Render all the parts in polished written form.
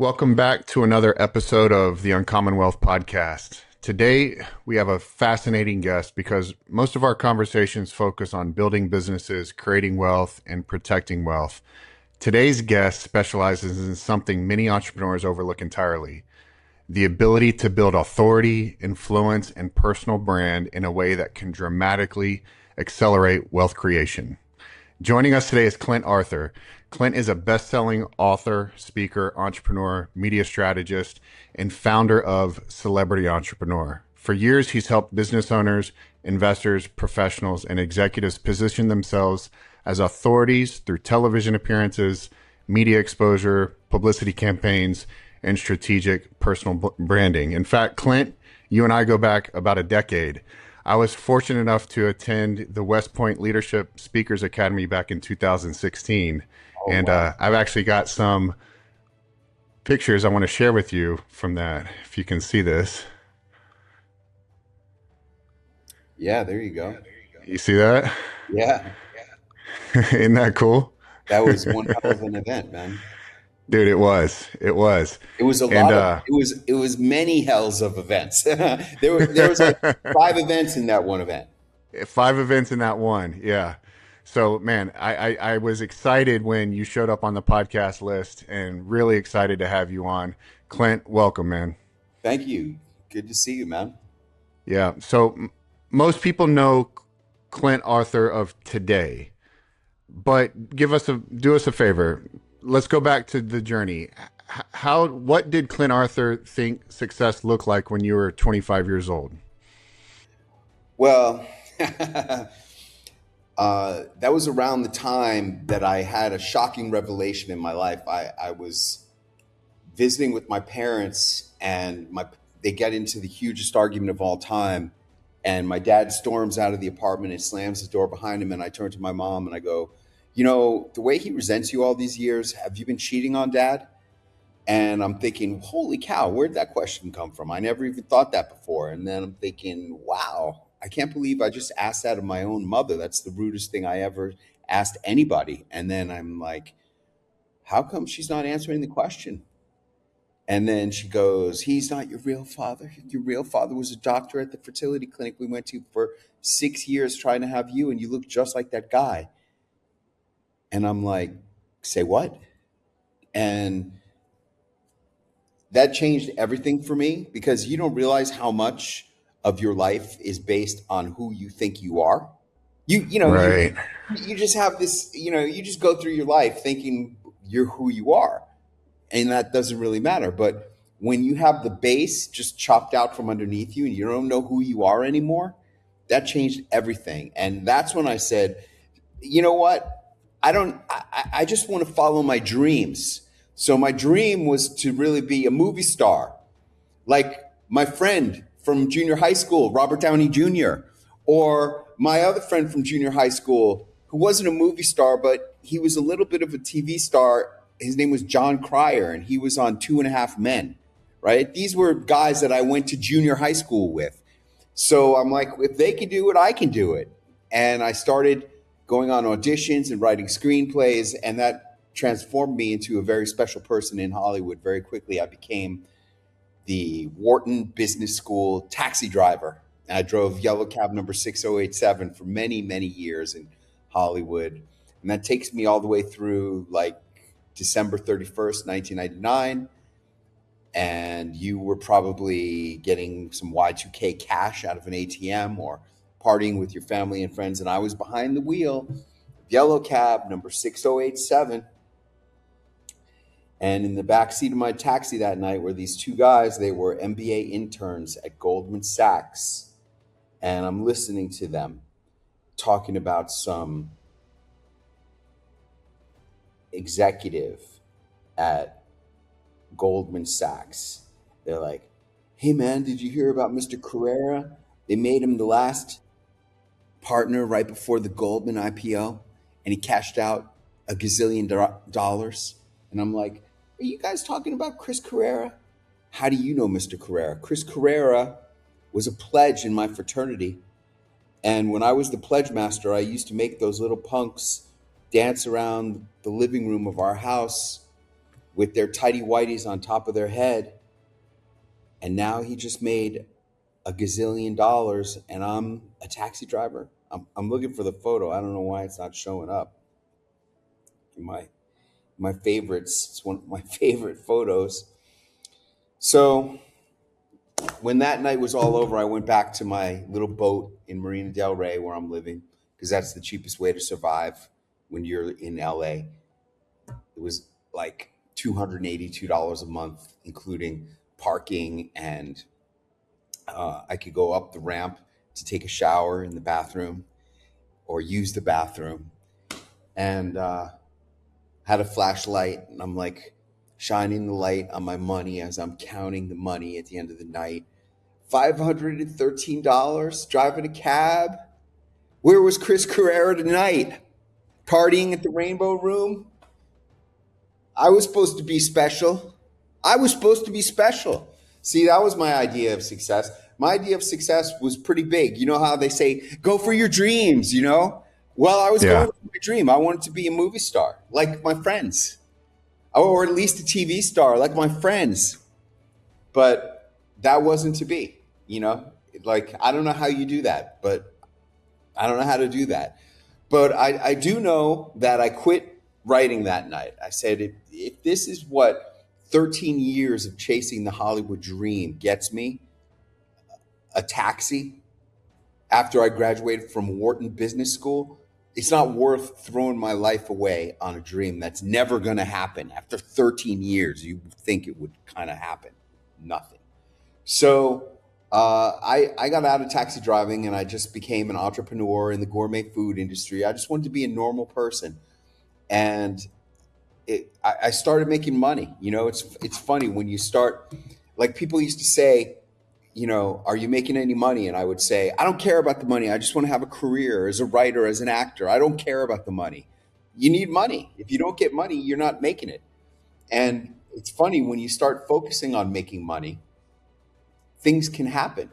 Welcome back to another episode of the Uncommon Wealth Podcast. Today, we have a fascinating guest because most of our conversations focus on building businesses, creating wealth, and protecting wealth. Today's guest specializes in something many entrepreneurs overlook entirely: the ability to build authority, influence, and personal brand in a way that can dramatically accelerate wealth creation. Joining us today is Clint Arthur. Clint is a best-selling author, speaker, entrepreneur, media strategist, and founder of Celebrity Entrepreneur. For years, he's helped business owners, investors, professionals, and executives position themselves as authorities through television appearances, media exposure, publicity campaigns, and strategic personal branding. In fact, Clint, you and I go back about a decade. I was fortunate enough to attend the West Point Leadership Speakers Academy back in 2016. Oh, And wow. I've actually got some pictures I want to share with you from that, if you can see this. Yeah, there you go. You see that? Yeah, Isn't that cool? that was one hell of an event, man. Dude, it was. It was. It was a And lot of it was many hells of events. There was like five events in that one event. five events in that one. Yeah. So, man, I was excited when you showed up on the podcast list and really excited to have you on. Clint, welcome, man. Thank you. Good to see you, man. Yeah. So, most people know Clint Arthur of today, but do us a favor. Let's go back to the journey. What did Clint Arthur think success looked like when you were 25 years old? Well, that was around the time that I had a shocking revelation in my life. I was visiting with my parents, and they get into the hugest argument of all time. And my dad storms out of the apartment and slams the door behind him. And I turn to my mom and I go, the way he resents you all these years, have you been cheating on dad? And I'm thinking, holy cow, where'd that question come from? I never even thought that before. And then I'm thinking, wow, I can't believe I just asked that of my own mother. That's the rudest thing I ever asked anybody. And then I'm like, how come she's not answering the question? And then she goes, he's not your real father. Your real father was a doctor at the fertility clinic we went to for 6 years trying to have you, and you look just like that guy. And I'm like, say what? And that changed everything for me, because you don't realize how much of your life is based on who you think you are. Right. You just have this, you just go through your life thinking you're who you are, and that doesn't really matter. But when you have the base just chopped out from underneath you and you don't know who you are anymore, that changed everything. And that's when I said, you know what? I just want to follow my dreams. So my dream was to really be a movie star, like my friend from junior high school, Robert Downey Jr., or my other friend from junior high school who wasn't a movie star, but he was a little bit of a TV star. His name was John Cryer, and he was on Two and a Half Men, right? These were guys that I went to junior high school with. So I'm like, if they can do it, I can do it. And I started going on auditions and writing screenplays, and that transformed me into a very special person in Hollywood. Very quickly, I became the Wharton Business School taxi driver. And I drove yellow cab number 6087 for many, many years in Hollywood. And that takes me all the way through like December 31st, 1999. And you were probably getting some Y2K cash out of an ATM or partying with your family and friends. And I was behind the wheel, yellow cab number 6087. And in the back seat of my taxi that night were these two guys. They were MBA interns at Goldman Sachs. And I'm listening to them talking about some executive at Goldman Sachs. They're like, hey man, did you hear about Mr. Carrera? They made him the last partner right before the Goldman IPO, and he cashed out a gazillion dollars. And I'm like, are you guys talking about Chris Carrera? How do you know Mr. Carrera? Chris Carrera was a pledge in my fraternity. And when I was the pledge master, I used to make those little punks dance around the living room of our house with their tighty whities on top of their head. And now he just made a gazillion dollars, and I'm a taxi driver. I'm looking for the photo. I don't know why it's not showing up. My favorites. It's one of my favorite photos. So when that night was all over, I went back to my little boat in Marina del Rey where I'm living, because that's the cheapest way to survive when you're in LA. It was like $282 a month, including parking, and I could go up the ramp to take a shower in the bathroom or use the bathroom, and had a flashlight, and I'm like shining the light on my money as I'm counting the money at the end of the night. $513 driving a cab. Where was Chris Carrera tonight? Partying at the Rainbow Room? I was supposed to be special. I was supposed to be special. See, that was my idea of success. My idea of success was pretty big. You know how they say, go for your dreams, you know? Well, I was Yeah. going for my dream. I wanted to be a movie star, like my friends, or at least a TV star, like my friends. But that wasn't to be, you know? Like, I don't know how you do that, but I don't know how to do that. But I do know that I quit writing that night. I said, if this is what 13 years of chasing the Hollywood dream gets me, a taxi, after I graduated from Wharton Business School, it's not worth throwing my life away on a dream that's never going to happen. After 13 years, you think it would kind of happen. Nothing. So I got out of taxi driving, and I just became an entrepreneur in the gourmet food industry. I just wanted to be a normal person. And I started making money. You know, it's funny when you start, like people used to say, you know, are you making any money? And I would say, I don't care about the money. I just want to have a career as a writer, as an actor. I don't care about the money. You need money. If you don't get money, you're not making it. And it's funny when you start focusing on making money, things can happen.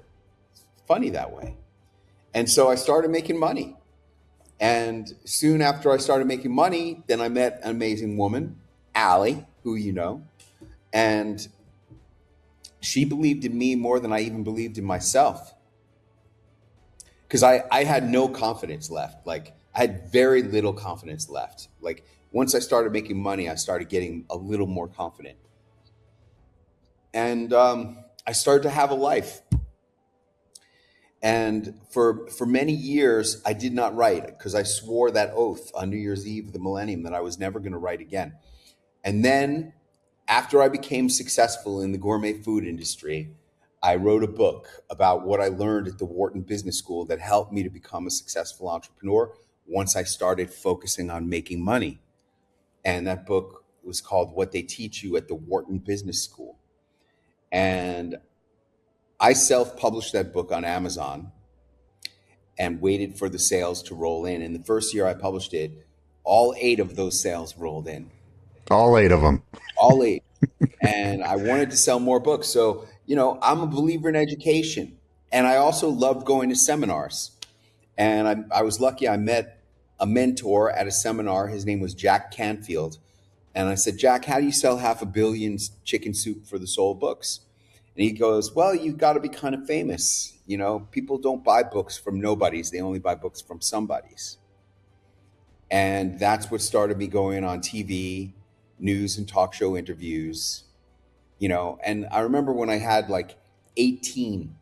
It's funny that way. And so I started making money. And soon after I started making money, then I met an amazing woman, Allie, who you know. And she believed in me more than I even believed in myself. Because I had no confidence left. Like, I had very little confidence left. Like, once I started making money, I started getting a little more confident. And I started to have a life. And for many years, I did not write because I swore that oath on New Year's Eve of the millennium that I was never going to write again. And then after I became successful in the gourmet food industry, I wrote a book about what I learned at the Wharton Business School that helped me to become a successful entrepreneur once I started focusing on making money. And that book was called What They Teach You at the Wharton Business School. And I self-published that book on Amazon and waited for the sales to roll in. And the first year I published it, all 8 of those sales rolled in. All 8 of them. All 8. And I wanted to sell more books. So, you know, I'm a believer in education. And I also loved going to seminars. And I was lucky I met a mentor at a seminar. His name was Jack Canfield. And I said, Jack, how do you sell 500 million chicken soup for the soul books? And he goes, well, you got to be kind of famous. You know, people don't buy books from nobodies. They only buy books from somebodies. And that's what started me going on TV, news and talk show interviews, you know. And I remember when I had like 18,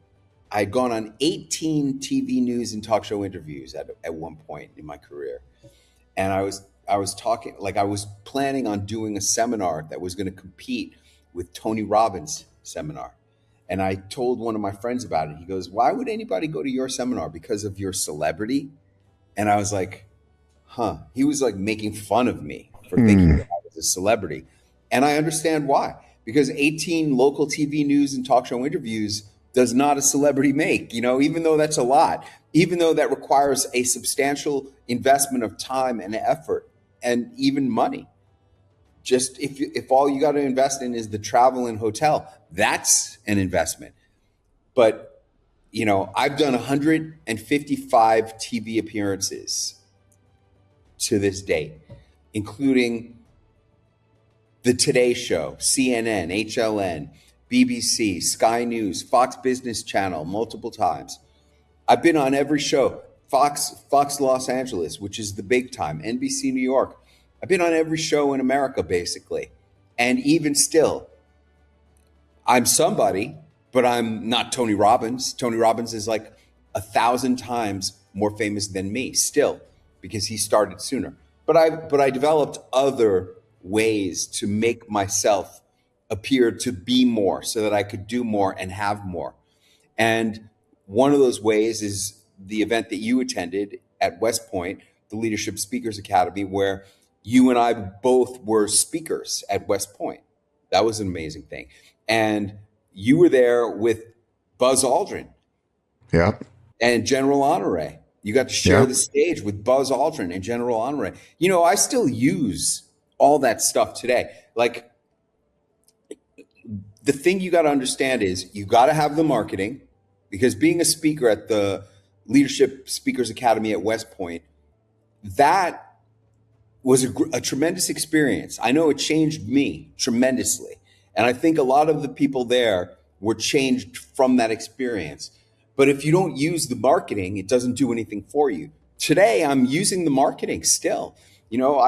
I had gone on 18 TV news and talk show interviews at one point in my career. And I was talking, like I was planning on doing a seminar that was going to compete with Tony Robbins' seminar. And I told one of my friends about it. He goes, why would anybody go to your seminar? Because of your celebrity? And I was like, huh. He was like making fun of me for thinking that I was a celebrity. And I understand why. Because 18 local TV news and talk show interviews does not a celebrity make, you know, even though that's a lot, even though that requires a substantial investment of time and effort and even money. Just if all you got to invest in is the travel and hotel, that's an investment. But, you know, I've done 155 TV appearances to this date, including The Today Show, CNN, HLN, BBC, Sky News, Fox Business Channel, multiple times. I've been on every show. Fox Los Angeles, which is the big time, NBC New York. I've been on every show in America, basically. And even still, I'm somebody, but I'm not Tony Robbins. Tony Robbins is like 1,000 times more famous than me still, because he started sooner. But I developed other ways to make myself appear to be more so that I could do more and have more. And one of those ways is the event that you attended at West Point, the Leadership Speakers Academy, where you and I both were speakers at West Point. That was an amazing thing. And you were there with Buzz Aldrin. Yeah. And General Honore. You got to share the stage with Buzz Aldrin and General Honore. You know, I still use all that stuff today. Like, the thing you got to understand is you got to have the marketing, because being a speaker at the Leadership Speakers Academy at West Point, that was a tremendous experience. I know it changed me tremendously. And I think a lot of the people there were changed from that experience. But if you don't use the marketing, it doesn't do anything for you. Today, I'm using the marketing still. You know,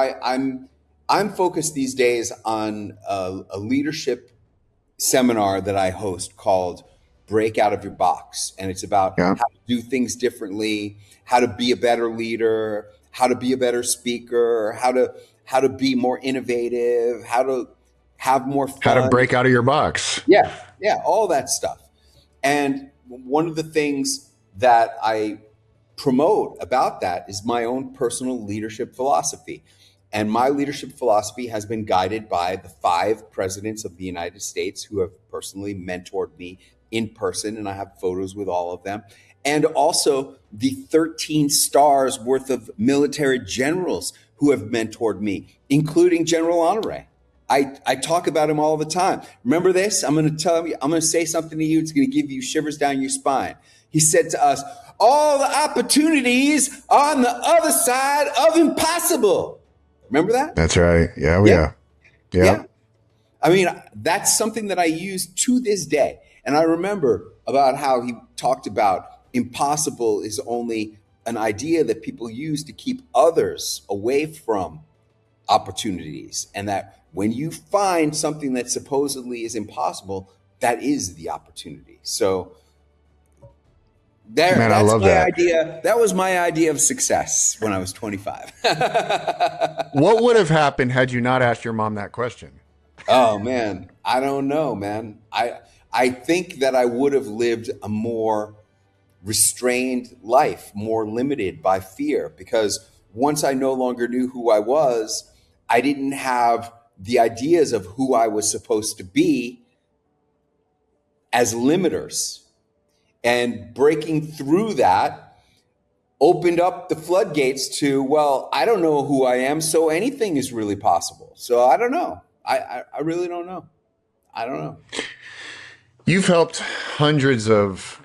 I'm focused these days on a leadership seminar that I host called Break Out of Your Box. And it's about how to do things differently, how to be a better leader, how to be a better speaker, how to be more innovative, how to have more fun. How to break out of your box. Yeah, all that stuff. And one of the things that I promote about that is my own personal leadership philosophy. And my leadership philosophy has been guided by the 5 presidents of the United States who have personally mentored me in person, and I have photos with all of them. And also the 13 stars worth of military generals who have mentored me, including General Honore. I talk about him all the time. Remember this? I'm going to say something to you. It's going to give you shivers down your spine. He said to us, all the opportunities are on the other side of impossible. Remember that? That's right. Yeah. I mean, that's something that I use to this day. And I remember about how he talked about impossible is only an idea that people use to keep others away from opportunities. And that when you find something that supposedly is impossible, that is the opportunity. So that's I love my that idea. That was my idea of success when I was 25. What would have happened had you not asked your mom that question? Oh man, I don't know, man. I think that I would have lived a more restrained life, more limited by fear, because once I no longer knew who I was, I didn't have the ideas of who I was supposed to be as limiters. And breaking through that opened up the floodgates to, well, I don't know who I am, so anything is really possible. So I don't know. I really don't know. I don't know. You've helped hundreds of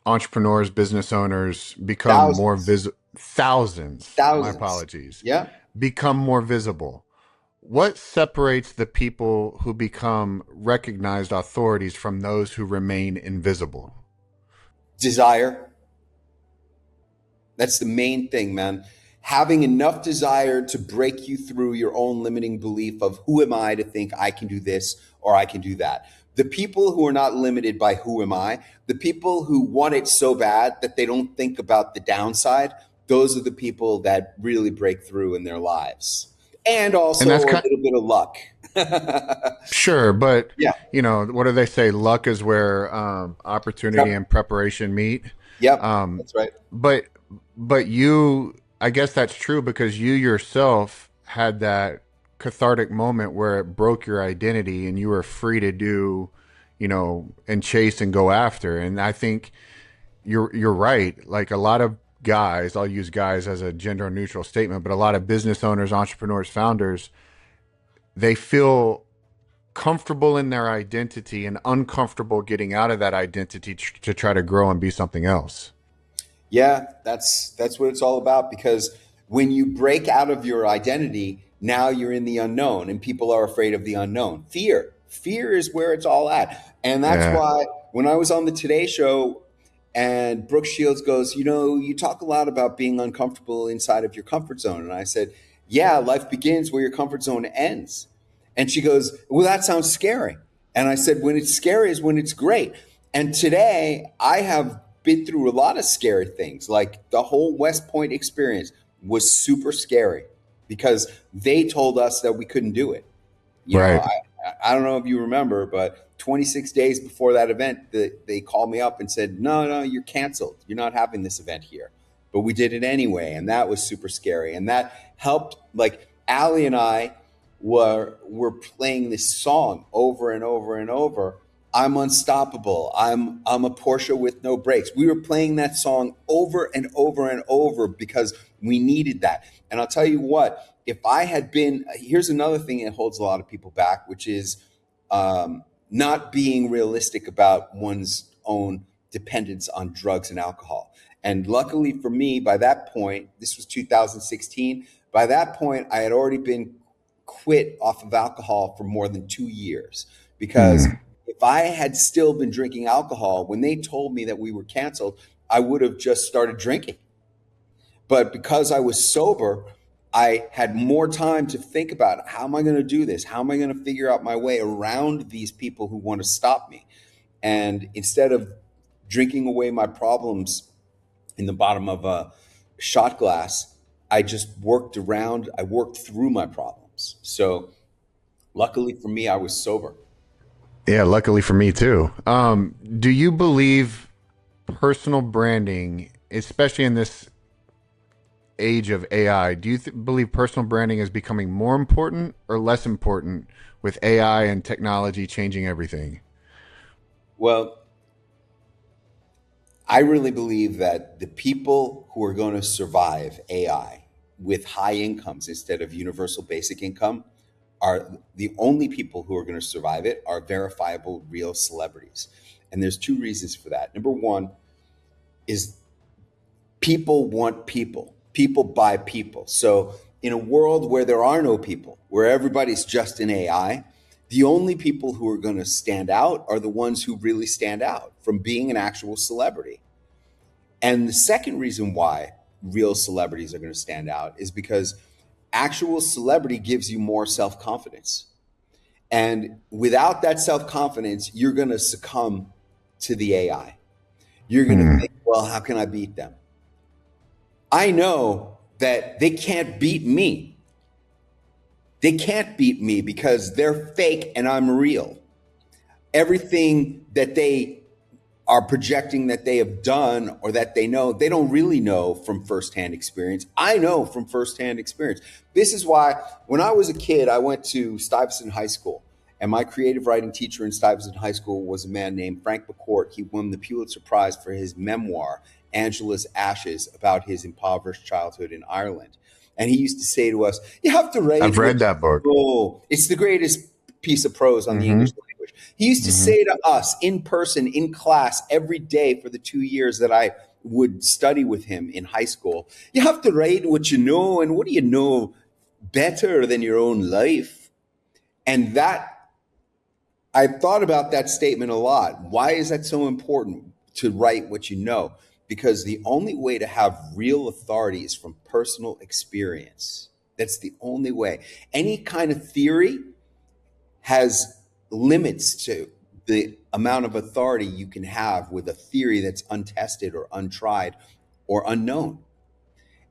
entrepreneurs, business owners become more visible. Thousands. My apologies. Yeah. Become more visible. What separates the people who become recognized authorities from those who remain invisible? Desire. That's the main thing, man. Having enough desire to break you through your own limiting belief of who am I to think I can do this or I can do that. The people who are not limited by who am I, the people who want it so bad that they don't think about the downside, those are the people that really break through in their lives. And also a little bit of luck. Sure, but you know, what do they say? Luck is where opportunity and preparation meet. Yep, that's right. But you, I guess that's true because you yourself had that cathartic moment where it broke your identity and you were free to do, you know, and chase and go after. And I think you're right. Like a lot of guys, I'll use guys as a gender neutral statement, but a lot of business owners, entrepreneurs, founders, they feel comfortable in their identity and uncomfortable getting out of that identity to try to grow and be something else. Yeah, that's what it's all about, because when you break out of your identity, Now you're in the unknown, and people are afraid of the unknown. Fear is where it's all at. And that's Yeah. why when I was on the Today Show and Brooke Shields goes, you talk a lot about being uncomfortable inside of your comfort zone. And I said, yeah, life begins where your comfort zone ends. And she goes, well, that sounds scary. And I said, when it's scary is when it's great. And today I have been through a lot of scary things. Like the whole West Point experience was super scary because they told us that we couldn't do it. You know, Right. I don't know if you remember, but 26 days before that event, they called me up and said, no, you're canceled. You're not having this event here. But we did it anyway. And that was super scary. And that helped, like Allie and I were playing this song over and over and over. I'm unstoppable. I'm a Porsche with no brakes. We were playing that song over and over and over because we needed that. And I'll tell you what, if I had been, here's another thing that holds a lot of people back, which is not being realistic about one's own dependence on drugs and alcohol. And luckily for me, by that point, this was 2016, by that point, I had already been quit off of alcohol for more than 2 years. Because Mm. if I had still been drinking alcohol, when they told me that we were canceled, I would have just started drinking. But because I was sober, I had more time to think about how am I going to do this? How am I going to figure out my way around these people who want to stop me? And instead of drinking away my problems in the bottom of a shot glass, I worked through my problems. So luckily for me, I was sober. Yeah, luckily for me too. Do you believe personal branding, especially in this age of AI, do you believe personal branding is becoming more important or less important with AI and technology changing everything? Well, I really believe that the people who are going to survive AI with high incomes instead of universal basic income are the only people who are going to survive it are verifiable real celebrities. And there's two reasons for that. Number one is people want people. People buy people. So in a world where there are no people, where everybody's just in AI, the only people who are going to stand out are the ones who really stand out from being an actual celebrity. And the second reason why real celebrities are going to stand out is because actual celebrity gives you more self confidence. And without that self confidence, you're going to succumb to the AI. You're going to Hmm. think, well, how can I beat them? I know that they can't beat me. They can't beat me because they're fake and I'm real. Everything that they are projecting that they have done or that they know, they don't really know from firsthand experience. I know from firsthand experience. This is why when I was a kid, I went to Stuyvesant High School. And my creative writing teacher in Stuyvesant High School was a man named Frank McCourt. He won the Pulitzer Prize for his memoir, Angela's Ashes, about his impoverished childhood in Ireland. And he used to say to us, you have to write I've what read that book. you know. It's the greatest piece of prose on the Mm-hmm. English language. He used to Mm-hmm. say to us in person, in class, every day for the 2 years that I would study with him in high school, you have to write what you know. And what do you know better than your own life? And that I've thought about that statement a lot. Why is that so important to write what you know? Because the only way to have real authority is from personal experience. That's the only way. Any kind of theory has limits to the amount of authority you can have with a theory that's untested or untried or unknown.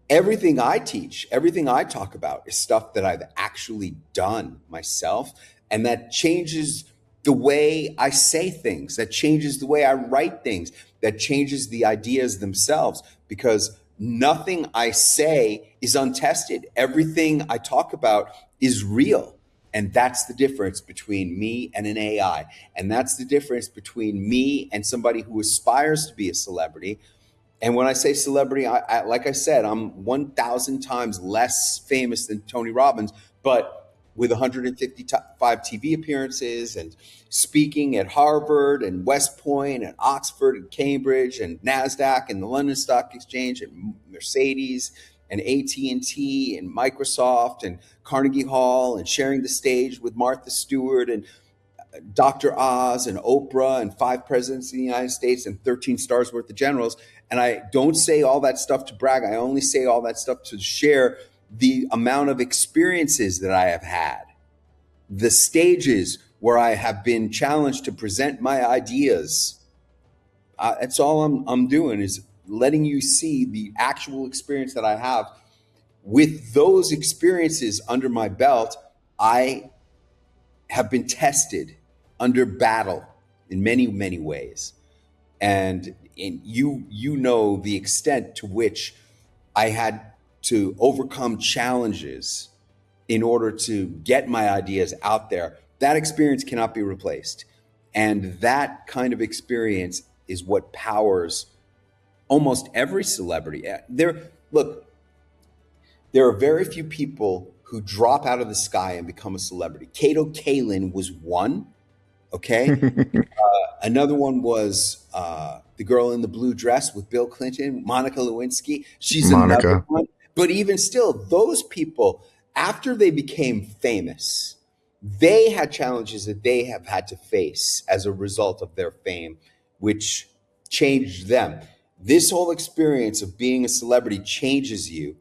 Everything I teach, everything I talk about is stuff that I've actually done myself. And that changes the way I say things, that changes the way I write things, that changes the ideas themselves, because nothing I say is untested. Everything I talk about is real. And that's the difference between me and an AI. And that's the difference between me and somebody who aspires to be a celebrity. And when I say celebrity, like I said, I'm 1,000 times less famous than Tony Robbins, but with 155 TV appearances and speaking at Harvard and West Point and Oxford and Cambridge and NASDAQ and the London Stock Exchange and Mercedes and AT&T and T and Microsoft and Carnegie Hall and sharing the stage with Martha Stewart and Dr. Oz and Oprah and 5 presidents of the United States and 13 stars worth of generals. And I don't say all that stuff to brag. I only say all that stuff to share the amount of experiences that I have had, the stages where I have been challenged to present my ideas. That's all I'm doing, is letting you see the actual experience that I have. With those experiences under my belt, I have been tested under battle in many, many ways. And you know the extent to which I had to overcome challenges in order to get my ideas out there. That experience cannot be replaced. And that kind of experience is what powers almost every celebrity. Look, there are very few people who drop out of the sky and become a celebrity. Kato Kalin was one, okay? Another one was the girl in the blue dress with Bill Clinton, Monica Lewinsky. She's another Monica. one. But even still, those people, after they became famous, they had challenges that they have had to face as a result of their fame, which changed them. This whole experience of being a celebrity changes you.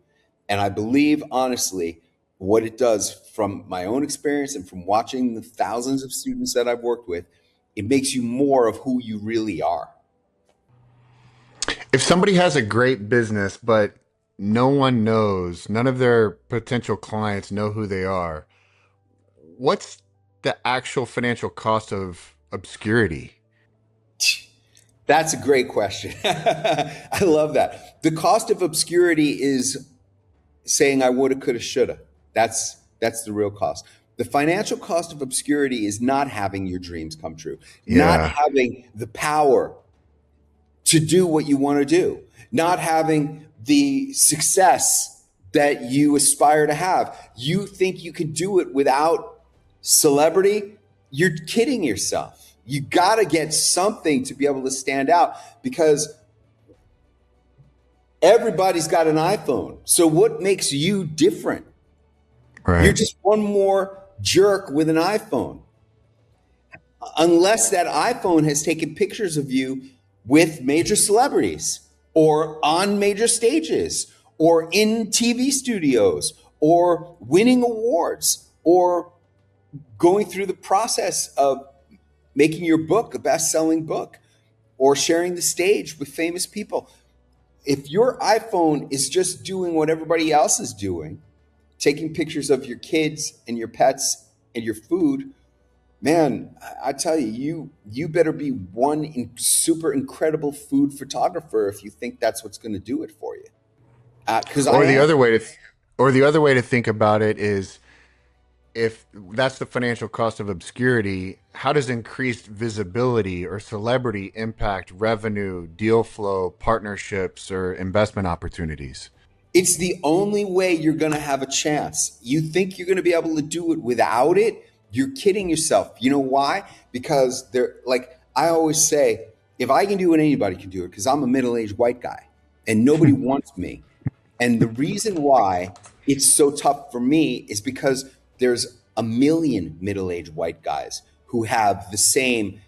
And I believe, honestly, what it does, from my own experience and from watching the thousands of students that I've worked with, it makes you more of who you really are. If somebody has a great business, but no one knows, none of their potential clients know who they are, what's the actual financial cost of obscurity? That's a great question. I love that. The cost of obscurity is saying I woulda, coulda, shoulda. That's the real cost. The financial cost of obscurity is not having your dreams come true, not Yeah. having the power to do what you want to do, not having the success that you aspire to have. You think you can do it without celebrity? You're kidding yourself. You got to get something to be able to stand out, because everybody's got an iPhone. So what makes you different? You're Right. just one more jerk with an iPhone. Unless that iPhone has taken pictures of you with major celebrities or on major stages or in TV studios or winning awards or going through the process of making your book a best-selling book or sharing the stage with famous people. If your iPhone is just doing what everybody else is doing, taking pictures of your kids and your pets and your food, man, I tell you, you better be one super incredible food photographer if you think that's what's going to do it for you. Because I Or the am. other way to, or the other way to think about it is, if that's the financial cost of obscurity, how does increased visibility or celebrity impact revenue, deal flow, partnerships, or investment opportunities? It's the only way you're going to have a chance. You think you're going to be able to do it without it? You're kidding yourself. You know why? Because they're like, I always say, if I can do it, anybody can do it, because I'm a middle-aged white guy and nobody wants me. And the reason why it's so tough for me is because there's a million middle-aged white guys who have the same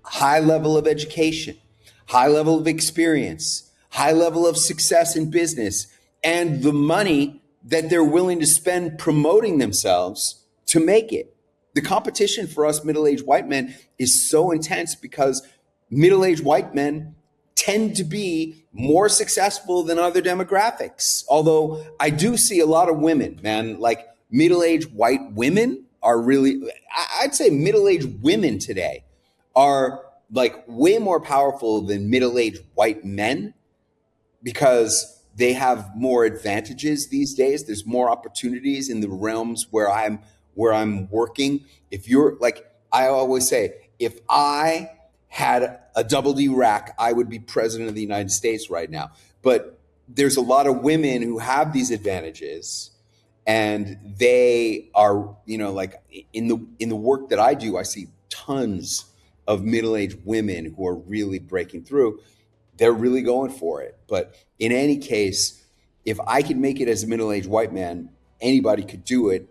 high level of education, high level of experience, high level of success in business, and the money that they're willing to spend promoting themselves to make it. The competition for us middle-aged white men is so intense because middle-aged white men tend to be more successful than other demographics. Although I do see a lot of women, man, like middle-aged white women are really, I'd say middle-aged women today are like way more powerful than middle-aged white men, because they have more advantages these days. There's more opportunities in the realms where I'm working. If you're like, I always say, if I had a double D rack, I would be president of the United States right now. But there's a lot of women who have these advantages, and they are, like in the work that I do, I see tons of middle-aged women who are really breaking through. They're really going for it. But in any case, if I could make it as a middle-aged white man, anybody could do it,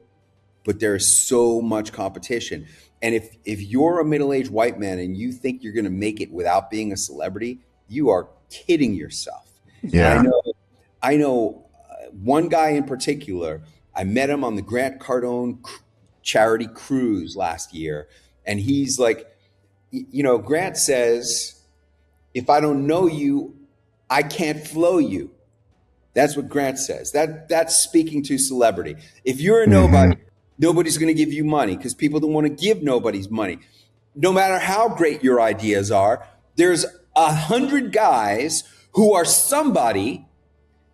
but there is so much competition. And if you're a middle-aged white man and you think you're going to make it without being a celebrity, you are kidding yourself. And Yeah. I know one guy in particular. I met him on the Grant Cardone charity cruise last year, and he's like, Grant says, if I don't know you, I can't flow you. That's what Grant says. That's speaking to celebrity. If you're a Hmm. nobody, nobody's going to give you money because people don't want to give nobody's money. No matter how great your ideas are, there's 100 guys who are somebody,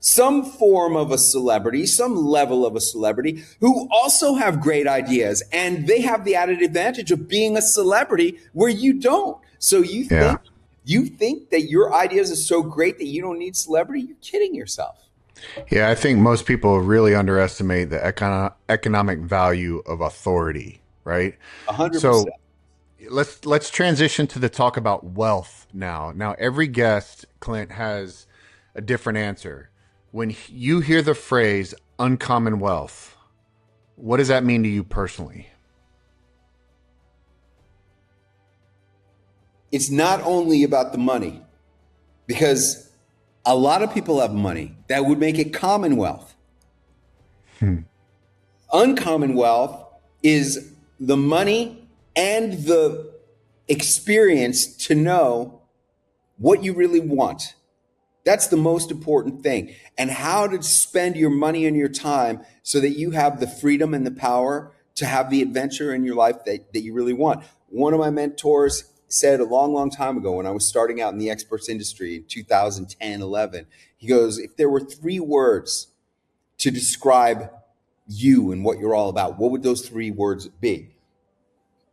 some form of a celebrity, some level of a celebrity, who also have great ideas, and they have the added advantage of being a celebrity where you don't. So Yeah. you think that your ideas are so great that you don't need celebrity? You're kidding yourself. Yeah. I think most people really underestimate the economic value of authority, right? So 100%. let's transition to the talk about wealth now. Now, every guest, Clint, has a different answer. When you hear the phrase uncommon wealth, what does that mean to you personally? It's not only about the money, because a lot of people have money that would make it commonwealth. Hmm. Uncommon wealth is the money and the experience to know what you really want. That's the most important thing. And how to spend your money and your time so that you have the freedom and the power to have the adventure in your life that you really want. One of my mentors said a long, long time ago when I was starting out in the experts industry in 2010, 11, he goes, if there were 3 words to describe you and what you're all about, what would those 3 words be?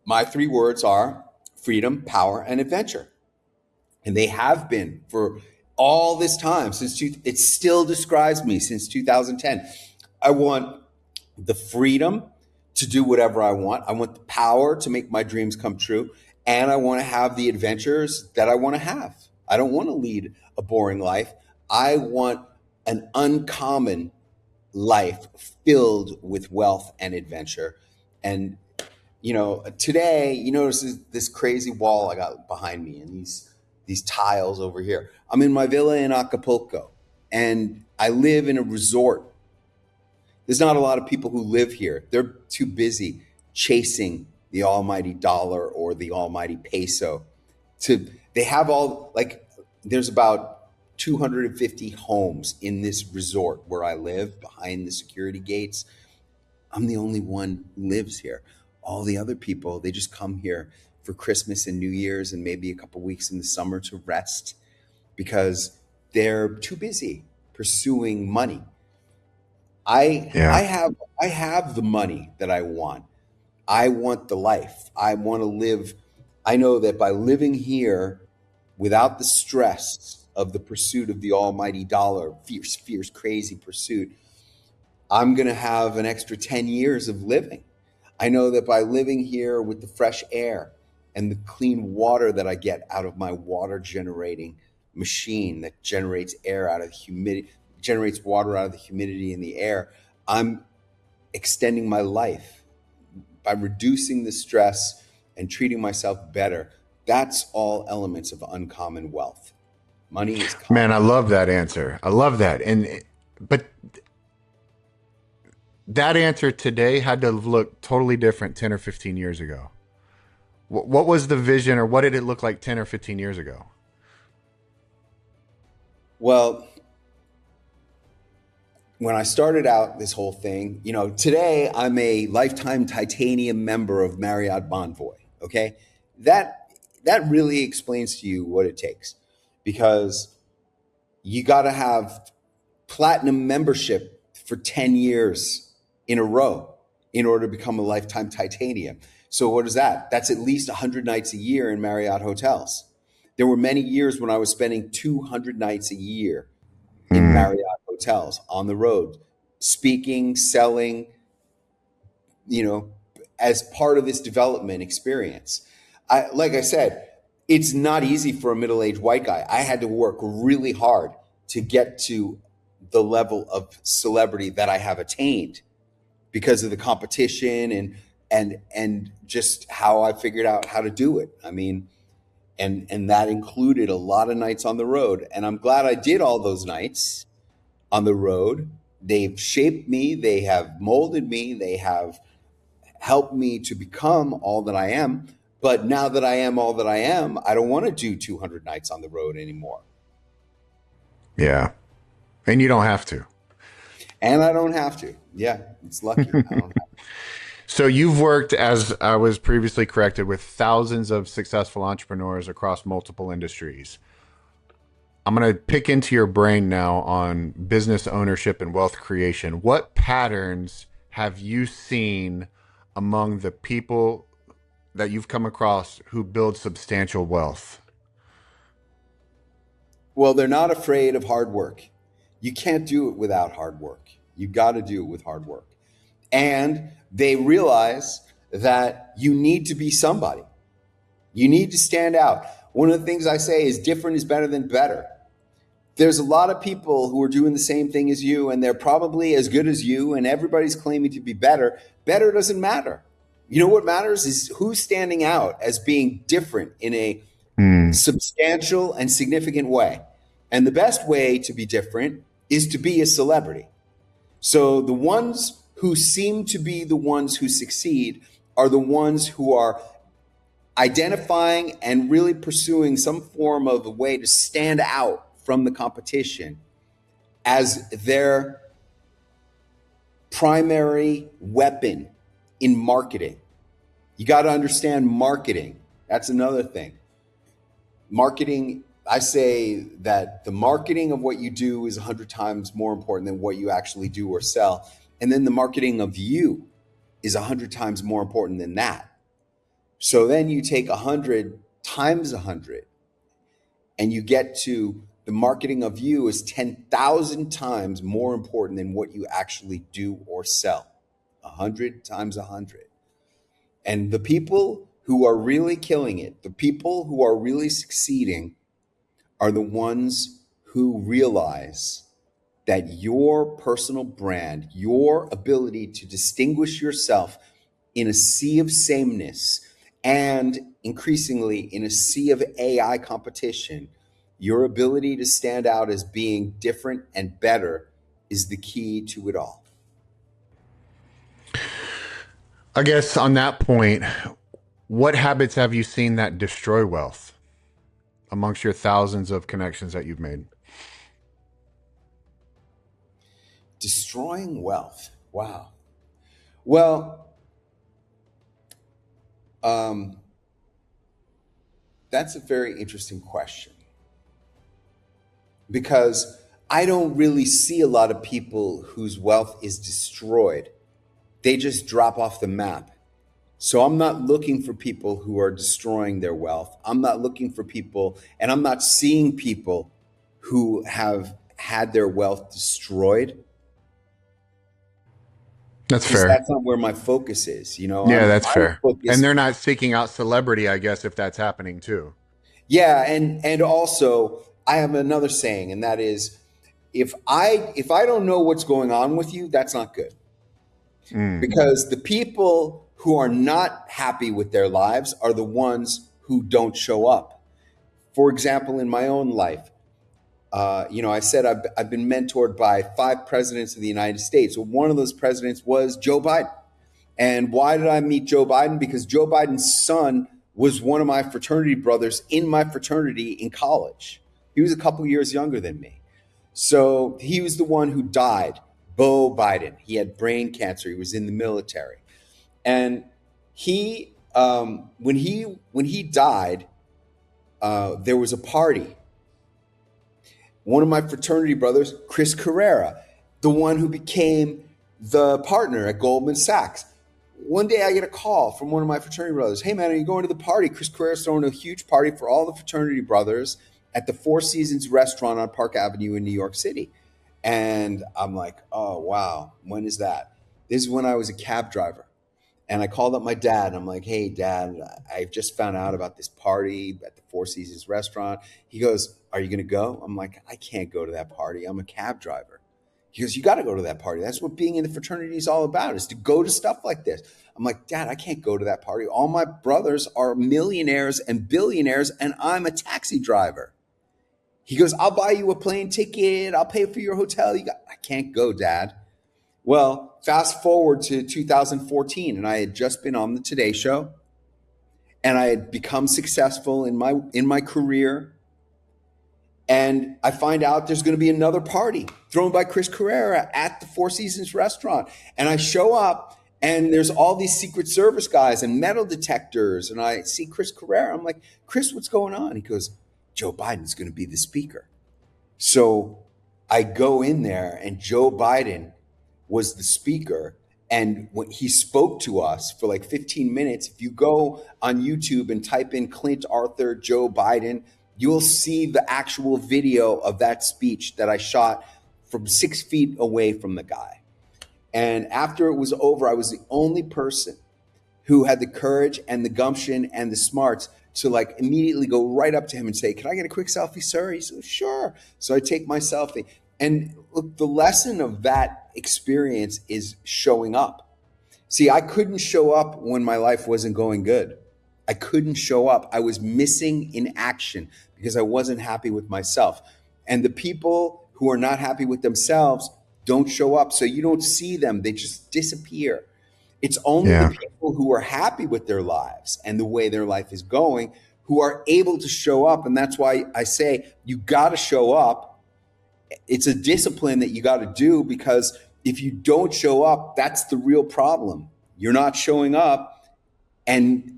My 3 words are freedom, power, and adventure. And they have been for all this time it still describes me since 2010. I want the freedom to do whatever I want. I want the power to make my dreams come true. And I want to have the adventures that I want to have. I don't want to lead a boring life. I want an uncommon life filled with wealth and adventure. And today, you notice this crazy wall I got behind me and these tiles over here. I'm in my villa in Acapulco, and I live in a resort. There's not a lot of people who live here. They're too busy chasing the almighty dollar or the almighty peso. They have all, like, there's about 250 homes in this resort where I live behind the security gates. I'm the only one who lives here. All the other people, they just come here for Christmas and New Year's and maybe a couple weeks in the summer to rest because they're too busy pursuing money. I Yeah. I have I have the money that I want. I want the life. I want to live. I know that by living here without the stress of the pursuit of the almighty dollar, fierce, fierce, crazy pursuit, I'm going to have an extra 10 years of living. I know that by living here with the fresh air and the clean water that I get out of my water generating machine that generates air out of the humidity, generates water out of the humidity in the air, I'm extending my life by reducing the stress and treating myself better. That's all elements of uncommon wealth. Money is Man, common. I love that answer. I love that. But that answer today had to look totally different 10 or 15 years ago. What was the vision, or what did it look like 10 or 15 years ago? Well, when I started out this whole thing, today I'm a lifetime titanium member of Marriott Bonvoy. Okay, that that really explains to you what it takes, because you got to have platinum membership for 10 years in a row in order to become a lifetime titanium. So what is that? That's at least 100 nights a year in Marriott hotels. There were many years when I was spending 200 nights a year in Hmm. Marriott hotels on the road, speaking, selling, you know, as part of this development experience. Like I said, it's not easy for a middle-aged white guy. I had to work really hard to get to the level of celebrity that I have attained because of the competition and just how I figured out how to do it. I mean, and that included a lot of nights on the road. And I'm glad I did all those nights on the road. They've shaped me, they have molded me, they have helped me to become all that I am. But now that I am all that I am, I don't want to do 200 nights on the road anymore. Yeah. And you don't have to. And I don't have to. Yeah, it's lucky. I don't have to. So you've worked, as I was previously corrected, with thousands of successful entrepreneurs across multiple industries. I'm going to pick into your brain now on business ownership and wealth creation. What patterns have you seen among the people that you've come across who build substantial wealth? Well, they're not afraid of hard work. You can't do it without hard work. You got to do it with hard work. And they realize that you need to be somebody. You need to stand out. One of the things I say is different is better than better. There's a lot of people who are doing the same thing as you, and they're probably as good as you, and everybody's claiming to be better. Better doesn't matter. You know what matters is who's standing out as being different in a Mm. substantial and significant way. And the best way to be different is to be a celebrity. So the ones who seem to be the ones who succeed are the ones who are identifying and really pursuing some form of a way to stand out from the competition as their primary weapon in marketing. You got to understand marketing. That's another thing. Marketing, I say that the marketing of what you do is 100 times more important than what you actually do or sell. And then the marketing of you is 100 times more important than that. So then you take 100 times 100 and you get to the marketing of you is 10,000 times more important than what you actually do or sell. 100 times 100. And the people who are really killing it, the people who are really succeeding, are the ones who realize that your personal brand, your ability to distinguish yourself in a sea of sameness and increasingly in a sea of AI competition, your ability to stand out as being different and better is the key to it all. I guess on that point, what habits have you seen that destroy wealth amongst your thousands of connections that you've made? Destroying wealth. Wow. Well, um, that's a very interesting question because I don't really see a lot of people whose wealth is destroyed. They just drop off the map. So I'm not looking for people who are destroying their wealth. I'm not looking for people, and I'm not seeing people who have had their wealth destroyed That's because fair. that's not where my focus is. Yeah, that's I'm fair. And focused. they're not seeking out celebrity, I guess, if that's happening too. Yeah, and also I have another saying, and that is, if I don't know what's going on with you, that's not good. Mm. Because the people who are not happy with their lives are the ones who don't show up. For example, in my own life, I said I've been mentored by 5 presidents of the United States. Well, one of those presidents was Joe Biden. And why did I meet Joe Biden? Because Joe Biden's son was one of my fraternity brothers in my fraternity in college. He was a couple years younger than me. So he was the one who died, Bo Biden. He had brain cancer. He was in the military. And when he died, there was a party. One of my fraternity brothers, Chris Carrera, the one who became the partner at Goldman Sachs. One day I get a call from one of my fraternity brothers. Hey man, are you going to the party? Chris Carrera's throwing a huge party for all the fraternity brothers at the Four Seasons restaurant on Park Avenue in New York City. And I'm like, oh wow, when is that? This is when I was a cab driver. And I called up my dad and I'm like, hey, dad, I've just found out about this party at the Four Seasons restaurant. He goes, are you going to go? I'm like, I can't go to that party. I'm a cab driver. He goes, you got to go to that party. That's what being in the fraternity is all about, is to go to stuff like this. I'm like, Dad, I can't go to that party. All my brothers are millionaires and billionaires, and I'm a taxi driver. He goes, I'll buy you a plane ticket. I'll pay for your hotel. I can't go, Dad. Well, fast forward to 2014, and I had just been on the Today Show, and I had become successful in my career. And I find out there's going to be another party thrown by Chris Carrera at the Four Seasons restaurant. And I show up, and there's all these Secret Service guys and metal detectors. And I see Chris Carrera. I'm like, Chris, what's going on? He goes, Joe Biden's going to be the speaker. So I go in there, and Joe Biden was the speaker. And when he spoke to us for like 15 minutes, if you go on YouTube and type in Clint Arthur, Joe Biden, you'll see the actual video of that speech that I shot from 6 feet away from the guy. And after it was over, I was the only person who had the courage and the gumption and the smarts to like immediately go right up to him and say, can I get a quick selfie, sir? He said, sure. So I take my selfie. And look, the lesson of that experience is showing up. See, I couldn't show up when my life wasn't going good. I couldn't show up. I was missing in action because I wasn't happy with myself. And the people who are not happy with themselves don't show up. So you don't see them. They just disappear. It's only the people who are happy with their lives and the way their life is going who are able to show up. And that's why I say you got to show up. It's a discipline that you got to do, because if you don't show up, that's the real problem. You're not showing up. And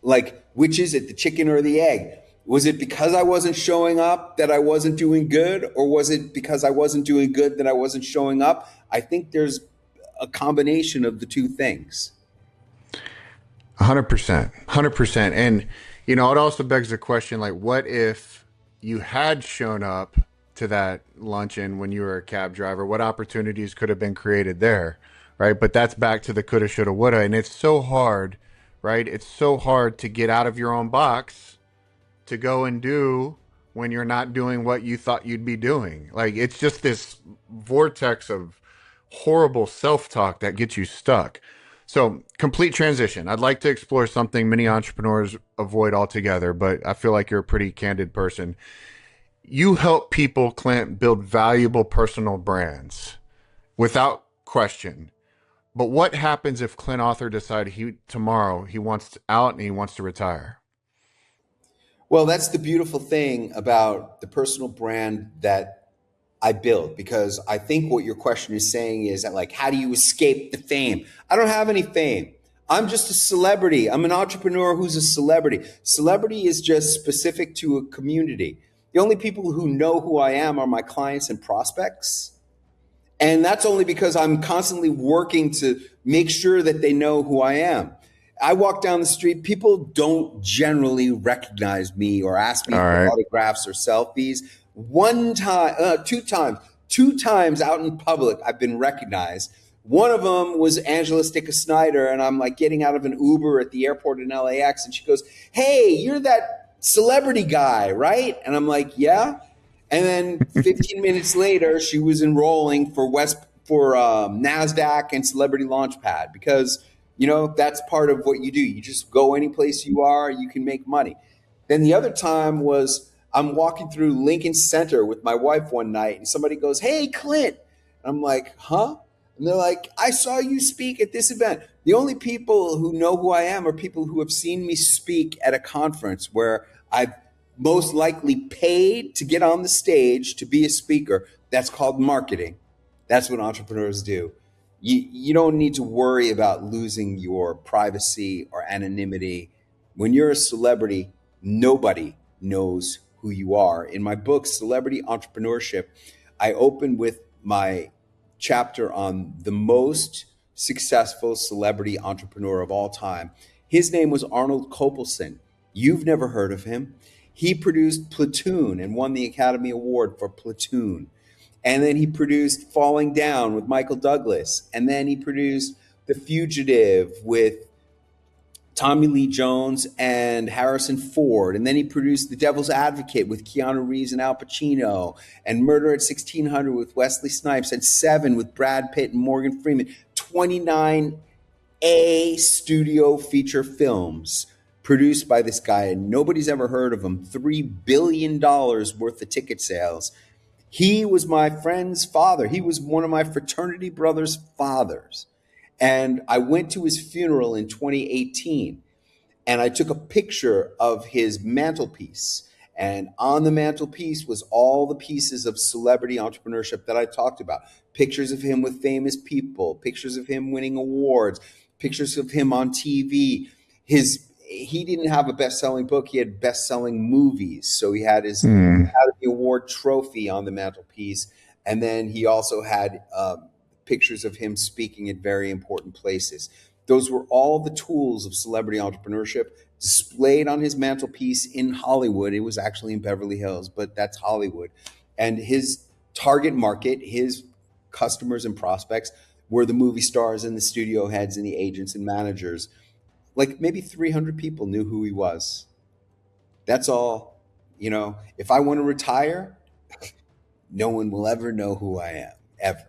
like, which is it, the chicken or the egg? Was it because I wasn't showing up that I wasn't doing good? Or was it because I wasn't doing good that I wasn't showing up? I think there's a combination of the two things. 100%. 100%. And, you know, it also begs the question, like, what if you had shown up to that luncheon when you were a cab driver? What opportunities could have been created there? Right. But that's back to the coulda, shoulda, woulda. And it's so hard, right? It's so hard to get out of your own box to go and do when you're not doing what you thought you'd be doing. Like, it's just this vortex of horrible self-talk that gets you stuck. So, complete transition. I'd like to explore something many entrepreneurs avoid altogether, but I feel like you're a pretty candid person. You help people, Clint, build valuable personal brands without question. But what happens if Clint Arthur decided tomorrow he wants out and he wants to retire? Well, that's the beautiful thing about the personal brand that I build, because I think what your question is saying is that, like, how do you escape the fame? I don't have any fame. I'm just a celebrity. I'm an entrepreneur who's a celebrity. Celebrity is just specific to a community. The only people who know who I am are my clients and prospects. And that's only because I'm constantly working to make sure that they know who I am. I walk down the street, people don't generally recognize me or ask me for autographs or selfies. Two times out in public, I've been recognized. One of them was Angela Snyder, and I'm like getting out of an Uber at the airport in LAX, and she goes, "Hey, you're that celebrity guy, right?" And I'm like, "Yeah." And then 15 minutes later, she was enrolling for NASDAQ and Celebrity Launchpad, because, you know, that's part of what you do. You just go any place you are, you can make money. Then the other time was I'm walking through Lincoln Center with my wife one night, and somebody goes, "Hey, Clint." I'm like, "Huh?" And they're like, "I saw you speak at this event." The only people who know who I am are people who have seen me speak at a conference where I've most likely paid to get on the stage to be a speaker. That's called marketing. That's what entrepreneurs do. You don't need to worry about losing your privacy or anonymity. When you're a celebrity, nobody knows who you are. In my book, Celebrity Entrepreneurship, I open with my chapter on the most successful celebrity entrepreneur of all time. His name was Arnold Kopelson. You've never heard of him. He produced Platoon and won the Academy Award for Platoon. And then he produced Falling Down with Michael Douglas. And then he produced The Fugitive with Tommy Lee Jones and Harrison Ford. And then he produced The Devil's Advocate with Keanu Reeves and Al Pacino, and Murder at 1600 with Wesley Snipes, and Seven with Brad Pitt and Morgan Freeman. 29 A studio feature films produced by this guy, and nobody's ever heard of him. $3 billion worth of ticket sales. He was my friend's father. He was one of my fraternity brother's fathers. And I went to his funeral in 2018, and I took a picture of his mantelpiece. And on the mantelpiece was all the pieces of celebrity entrepreneurship that I talked about. Pictures of him with famous people, pictures of him winning awards, pictures of him on TV. He didn't have a best-selling book. He had best-selling movies. So he had his Academy Award trophy on the mantelpiece. And then he also had pictures of him speaking at very important places. Those were all the tools of celebrity entrepreneurship displayed on his mantelpiece in Hollywood. It was actually in Beverly Hills, but that's Hollywood. And his target market, his customers and prospects, were the movie stars and the studio heads and the agents and managers. Like maybe 300 people knew who he was. That's all. If I want to retire, no one will ever know who I am, ever.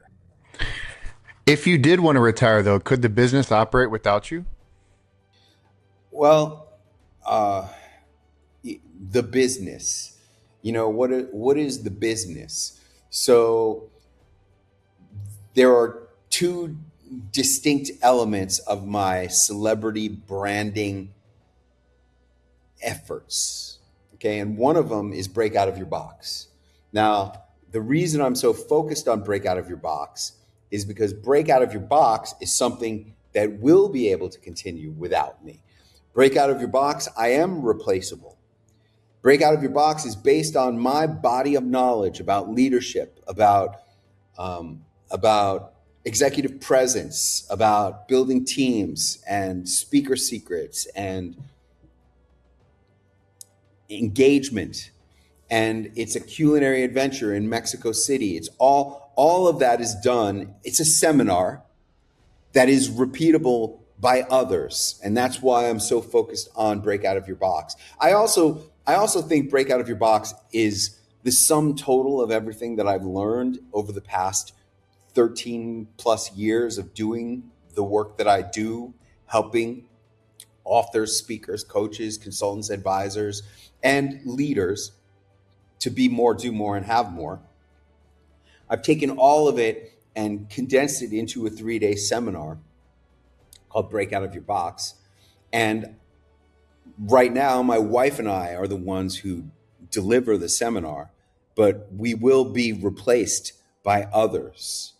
If you did want to retire, though, could the business operate without you? Well, the business, what is the business? So there are two distinct elements of my celebrity branding efforts. Okay. And one of them is break out of your box. Now, the reason I'm so focused on break out of your box is because break out of your box is something that will be able to continue without me. Break out of your box, I am replaceable. Break out of your box is based on my body of knowledge about leadership, about executive presence, about building teams and speaker secrets and engagement. And it's a culinary adventure in Mexico City. It's all of that is done. It's a seminar that is repeatable by others. And that's why I'm so focused on break out of your box. I also think break out of your box is the sum total of everything that I've learned over the past 13 plus years of doing the work that I do, helping authors, speakers, coaches, consultants, advisors, and leaders to be more, do more, and have more. I've taken all of it and condensed it into a 3-day seminar called Break Out of Your Box. And right now, my wife and I are the ones who deliver the seminar, but we will be replaced by others.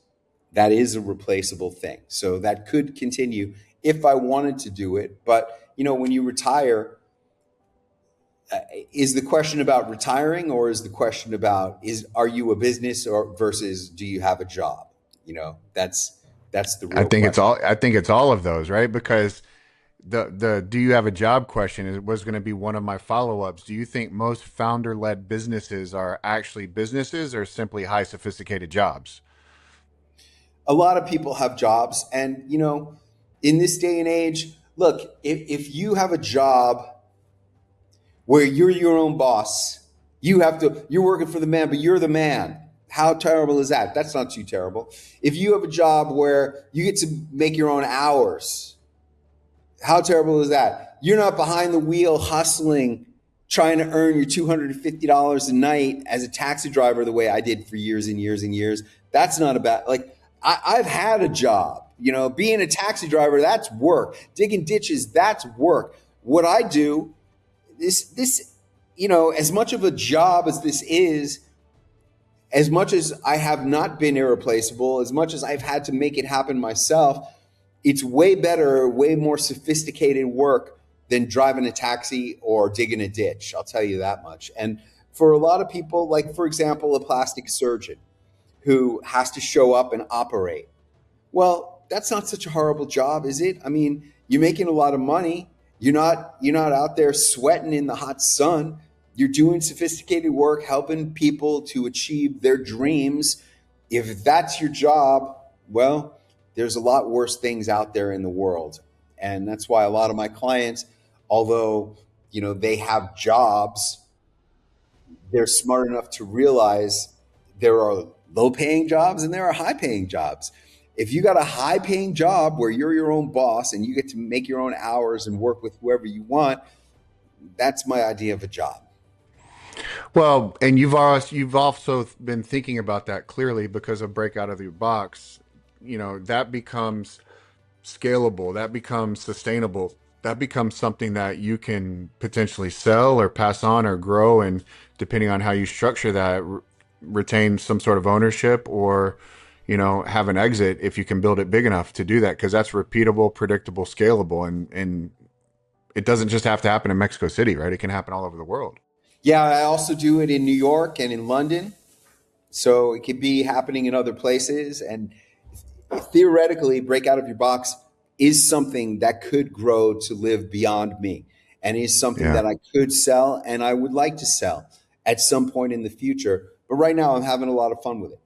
That is a replaceable thing. So that could continue if I wanted to do it. But, when you retire, is the question about retiring, or is the question about are you a business or versus do you have a job? That's the real question. I think it's all of those, right? Because the do you have a job question was going to be one of my follow-ups. Do you think most founder-led businesses are actually businesses or simply high sophisticated jobs? A lot of people have jobs, and in this day and age, look, if you have a job where you're your own boss, you're working for the man, but you're the man. How terrible is that? That's not too terrible. If you have a job where you get to make your own hours, how terrible is that? You're not behind the wheel hustling, trying to earn your $250 a night as a taxi driver the way I did for years and years and years. That's not I've had a job. Being a taxi driver, that's work. Digging ditches, that's work. What I do, this as much of a job as this is, as much as I have not been irreplaceable, as much as I've had to make it happen myself, it's way better, way more sophisticated work than driving a taxi or digging a ditch. I'll tell you that much. And for a lot of people, like, for example, a plastic surgeon who has to show up and operate. Well, that's not such a horrible job, is it? I mean, you're making a lot of money. You're not out there sweating in the hot sun. You're doing sophisticated work, helping people to achieve their dreams. If that's your job, well, there's a lot worse things out there in the world. And that's why a lot of my clients, although, they have jobs, they're smart enough to realize there are low paying jobs and there are high paying jobs. If you got a high paying job where you're your own boss and you get to make your own hours and work with whoever you want, that's my idea of a job. Well, and you've also been thinking about that clearly because of break out of your box. That becomes scalable, that becomes sustainable, that becomes something that you can potentially sell or pass on or grow, and depending on how you structure that, retain some sort of ownership or have an exit if you can build it big enough to do that, because that's repeatable, predictable, scalable, and it doesn't just have to happen in Mexico City, right? It can happen all over the world. Yeah, I also do it in New York and in London. So it could be happening in other places. And theoretically, break out of your box is something that could grow to live beyond me and is something Yeah, that I could sell and I would like to sell at some point in the future. But right now, I'm having a lot of fun with it.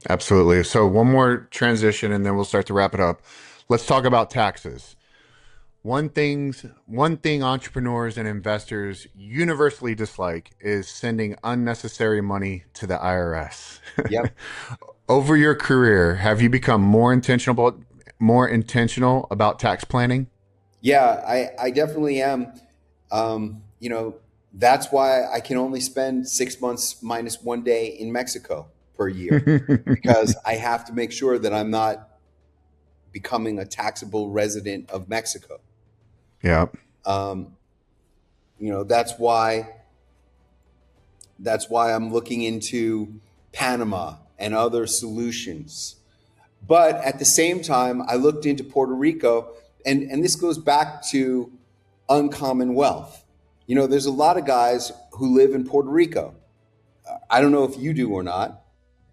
absolutely. So one more transition and then we'll start to wrap it up. Let's talk about taxes. One thing entrepreneurs and investors universally dislike is sending unnecessary money to the IRS. Yep. Over your career, have you become more intentional about tax planning? Yeah, I definitely am. That's why I can only spend 6 months minus 1 day in Mexico per year because I have to make sure that I'm not becoming a taxable resident of Mexico. Yeah. Um, that's why I'm looking into Panama and other solutions. But at the same time, I looked into Puerto Rico, and this goes back to uncommon wealth. There's a lot of guys who live in Puerto Rico. I don't know if you do or not.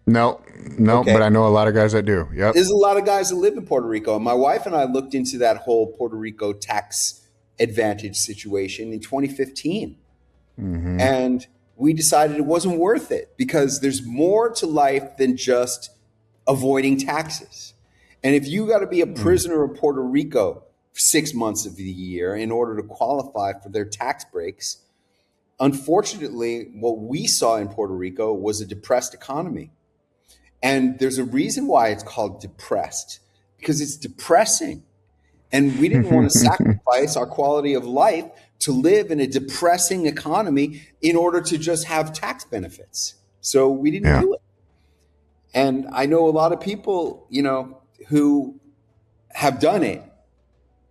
No, no, but Okay. I know a lot of guys that do. Yep. There's a lot of guys that live in Puerto Rico. And my wife and I looked into that whole Puerto Rico tax advantage situation in 2015. Hmm. And we decided it wasn't worth it because there's more to life than just avoiding taxes. And if you got to be a prisoner of Puerto Rico for 6 months of the year in order to qualify for their tax breaks, unfortunately, what we saw in Puerto Rico was a depressed economy. And there's a reason why it's called depressed because it's depressing. And we didn't want to sacrifice our quality of life to live in a depressing economy in order to just have tax benefits. So we didn't Yeah. do it. And I know a lot of people, who have done it.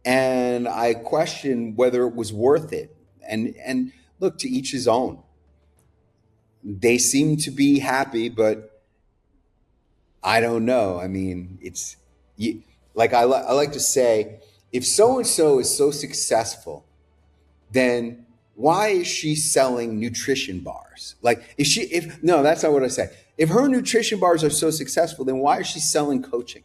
And I question whether it was worth it. And look, to each his own. They seem to be happy, but I don't know. I mean, like I like to say, if so and so is so successful, then why is she selling nutrition bars? Like, if no, that's not what I say. If her nutrition bars are so successful, then why is she selling coaching?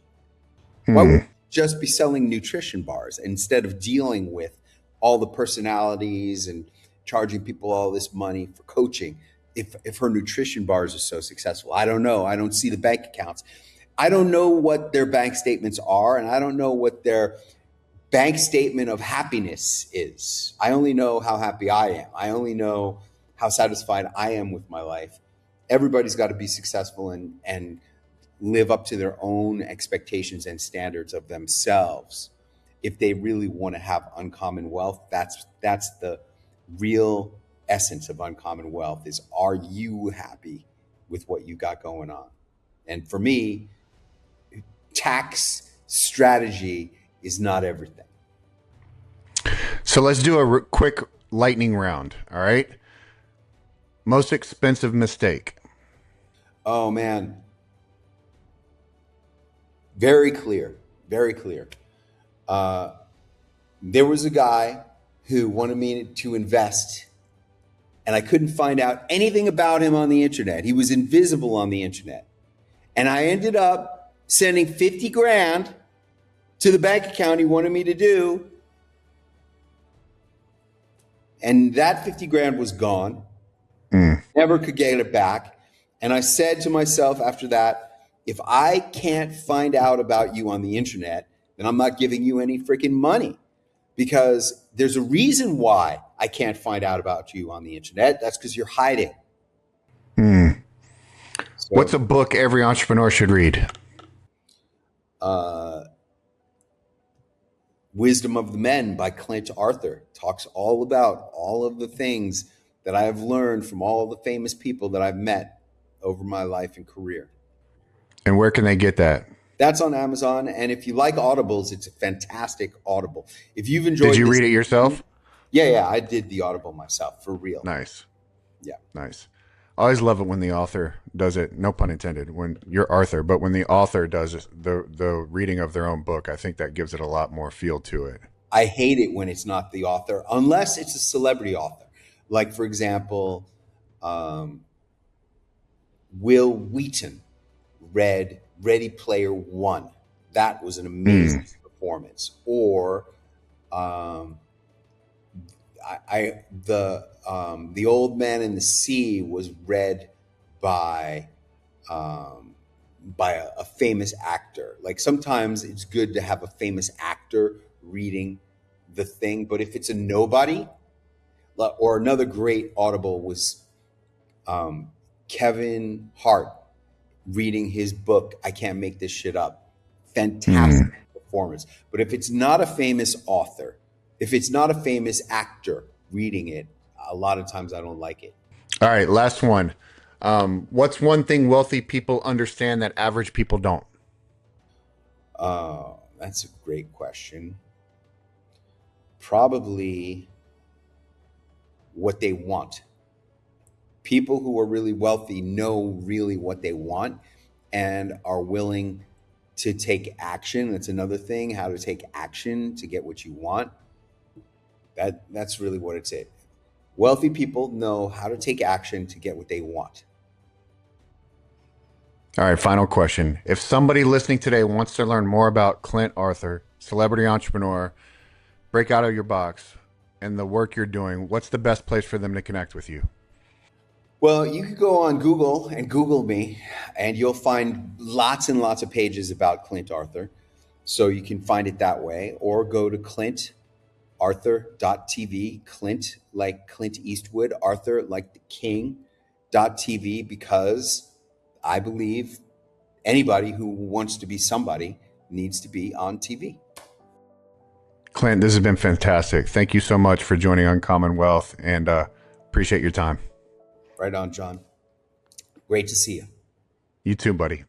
Why would Hmm. she just be selling nutrition bars instead of dealing with all the personalities and charging people all this money for coaching? If her nutrition bars are so successful, I don't know. I don't see the bank accounts. I don't know what their bank statements are, and I don't know what their bank statement of happiness is. I only know how happy I am. I only know how satisfied I am with my life. Everybody's got to be successful and live up to their own expectations and standards of themselves. If they really want to have uncommon wealth, that's the real essence of uncommon wealth is, are you happy with what you got going on? And for me, tax strategy is not everything. So let's do a quick lightning round. All right. Most expensive mistake. Oh man, very clear, very clear. Uh, there was a guy who wanted me to invest, and I couldn't find out anything about him on the internet. He was invisible on the internet. And I ended up sending 50 grand to the bank account he wanted me to do. And that 50 grand was gone. Mm. Never could get it back. And I said to myself after that, if I can't find out about you on the internet, then I'm not giving you any freaking money, because there's a reason why I can't find out about you on the internet. That's because you're hiding. Hmm. What's So, a book every entrepreneur should read? uh, Wisdom of the Men by Clint Arthur talks all about all of the things that I have learned from all the famous people that I've met over my life and career. And where can they get that? That's on Amazon. And if you like Audibles, it's a fantastic Audible. If you've Did enjoyed you this, read it yourself? yeah, I did the Audible myself for real. Nice. Yeah. Nice. I always love it when the author does it. No pun intended. When you're Arthur, but when the author does the reading of their own book, I think that gives it a lot more feel to it. I hate it when it's not the author, unless it's a celebrity author. Like, for example, um, Will Wheaton read Ready Player One. That was an amazing Mm. performance. Or um, the Old Man in the Sea was read by um, a famous actor. Like, sometimes it's good to have a famous actor reading the thing, but if it's a nobody, or another great Audible was um, Kevin Hart reading his book, I Can't Make This Shit Up. Fantastic Mm. performance. But if it's not a famous author, if it's not a famous actor reading it, a lot of times I don't like it. All right, last one. What's one thing wealthy people understand that average people don't? That's a great question. Probably what they want. People who are really wealthy know really what they want and are willing to take action. That's another thing, how to take action to get what you want. That's really what it's it. Wealthy people know how to take action to get what they want. All right, final question. If somebody listening today wants to learn more about Clint Arthur, celebrity entrepreneur, break out of your box, and the work you're doing, what's the best place for them to connect with you? Well, you could go on Google and Google me, and you'll find lots and lots of pages about Clint Arthur. So you can find it that way, or go to clintarthur.tv. Clint like Clint Eastwood, Arthur like the king.tv, because I believe anybody who wants to be somebody needs to be on TV. Clint, this has been fantastic. Thank you so much for joining Uncommon Wealth, and appreciate your time. Right on, John. Great to see you. You too, buddy.